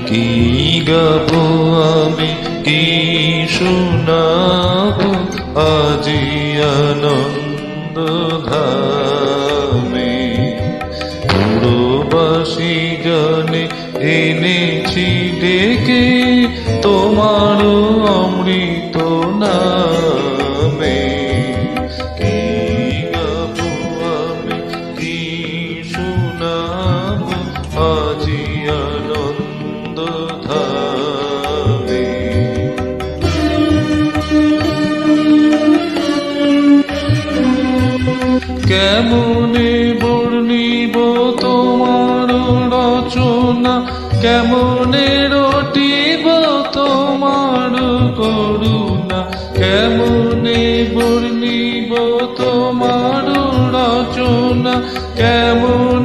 কি গাবো আমি, কি শোনাবো আজি আনন্দ ধামে। পুরবাসী গানে এনেছি ডেকে তোমার অমৃত নামে। কি গাবো আমি, কি শোনাবো আজি আনন্দ ধামে। কেমনে বর্ণিব তোমার রচনা, কেমনে রটিব তোমার করুণা, কেমনে বর্ণিব তোমার রচনা, কেমন